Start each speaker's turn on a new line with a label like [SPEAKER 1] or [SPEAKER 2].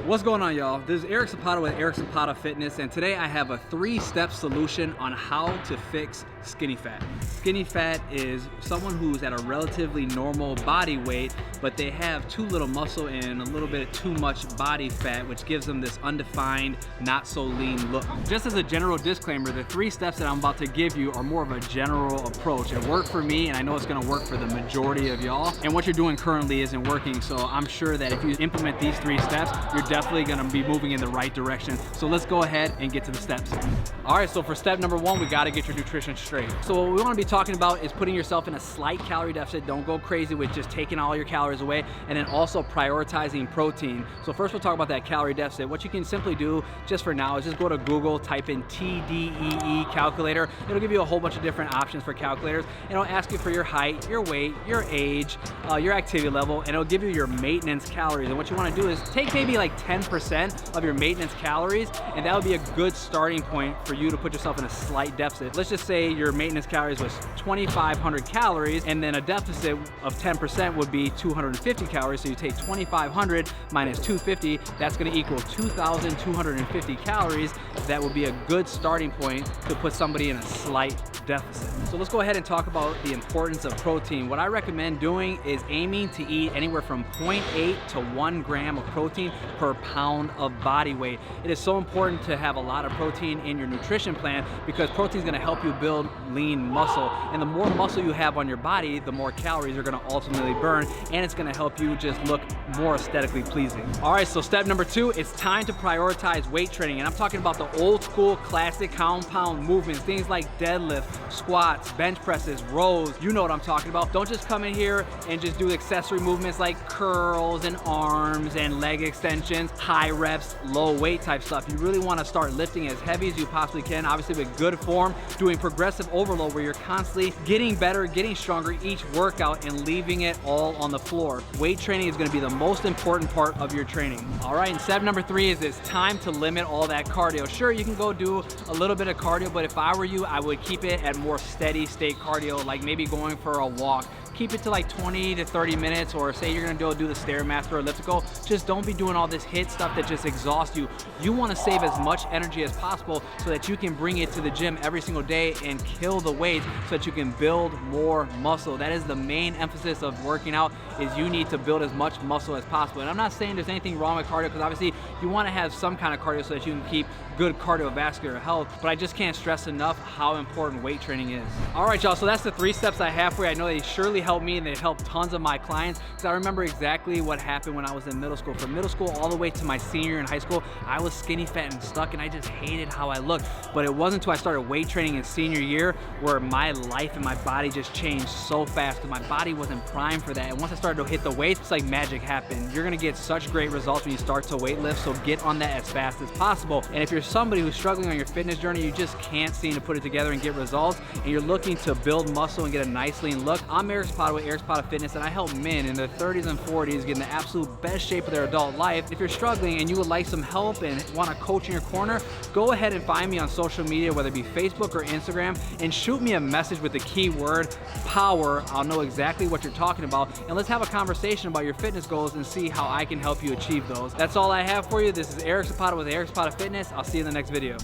[SPEAKER 1] What's going on, y'all? This is Eric Zapata with Eric Zapata Fitness, and today I have a 3-step solution on how to fix skinny fat. Skinny fat is someone who's at a relatively normal body weight, but they have too little muscle and a little bit too much body fat, which gives them this undefined, not so lean look. Just as a general disclaimer, the 3 steps that I'm about to give you are more of a general approach. It worked for me, and I know it's gonna work for the majority of y'all. And what you're doing currently isn't working, so I'm sure that if you implement these 3 steps, you're definitely gonna be moving in the right direction. So let's go ahead and get to the steps. All right, so for step number 1, we gotta get your nutrition straight. So what we wanna be talking about is putting yourself in a slight calorie deficit. Don't go crazy with just taking all your calories away, and then also prioritizing protein. So first we'll talk about that calorie deficit. What you can simply do just for now is just go to Google, type in TDEE calculator. It'll give you a whole bunch of different options for calculators, and it'll ask you for your height, your weight, your age, your activity level, and it'll give you your maintenance calories. And what you wanna do is take maybe like 10% of your maintenance calories, and that would be a good starting point for you to put yourself in a slight deficit. Let's just say your maintenance calories was 2,500 calories, and then a deficit of 10% would be 250 calories. So you take 2,500 minus 250, that's gonna equal 2,250 calories. That would be a good starting point to put somebody in a slight deficit. So let's go ahead and talk about the importance of protein. What I recommend doing is aiming to eat anywhere from 0.8 to 1 gram of protein per pound of body weight. It is so important to have a lot of protein in your nutrition plan because protein is going to help you build lean muscle, and the more muscle you have on your body, the more calories you're going to ultimately burn, and it's going to help you just look more aesthetically pleasing. All right, so step number 2, it's time to prioritize weight training, and I'm talking about the old school classic compound movements, things like deadlift, squats, bench presses, rows. You know what I'm talking about. Don't just come in here and just do accessory movements like curls and arms and leg extensions, high reps, low weight type stuff. You really want to start lifting as heavy as you possibly can, obviously with good form, doing progressive overload where you're constantly getting better, getting stronger each workout and leaving it all on the floor. Weight training is going to be the most important part of your training. All right, and step number 3 is it's time to limit all that cardio. Sure, you can go do a little bit of cardio, but if I were you, I would keep it at more steady state cardio, like maybe going for a walk. Keep it to like 20 to 30 minutes, or say you're gonna do the Stairmaster or elliptical. Just don't be doing all this HIIT stuff that just exhausts you. You wanna save as much energy as possible so that you can bring it to the gym every single day and kill the weight so that you can build more muscle. That is the main emphasis of working out, is you need to build as much muscle as possible. And I'm not saying there's anything wrong with cardio, because obviously you wanna have some kind of cardio so that you can keep good cardiovascular health, but I just can't stress enough how important weight training is. All right, y'all, so that's the 3 steps I have for you. I know they surely helped me, and they helped tons of my clients, because I remember exactly what happened when I was in middle school. From middle school all the way to my senior year in high school, I was skinny, fat, and stuck, and I just hated how I looked. But it wasn't until I started weight training in senior year where my life and my body just changed so fast, because my body wasn't primed for that. And once I started to hit the weights, it's like magic happened. You're gonna get such great results when you start to weight lift, so get on that as fast as possible. And if you're somebody who's struggling on your fitness journey, you just can't seem to put it together and get results, and you're looking to build muscle and get a nice lean look, I'm Eric Zapata with Eric Zapata Fitness, and I help men in their 30s and 40s get in the absolute best shape of their adult life. If you're struggling and you would like some help and want a coach in your corner, go ahead and find me on social media, whether it be Facebook or Instagram, and shoot me a message with the keyword power. I'll know exactly what you're talking about, and let's have a conversation about your fitness goals and see how I can help you achieve those. That's all I have for you. This is Eric Zapata with Eric Zapata Fitness. I'll see you in the next video.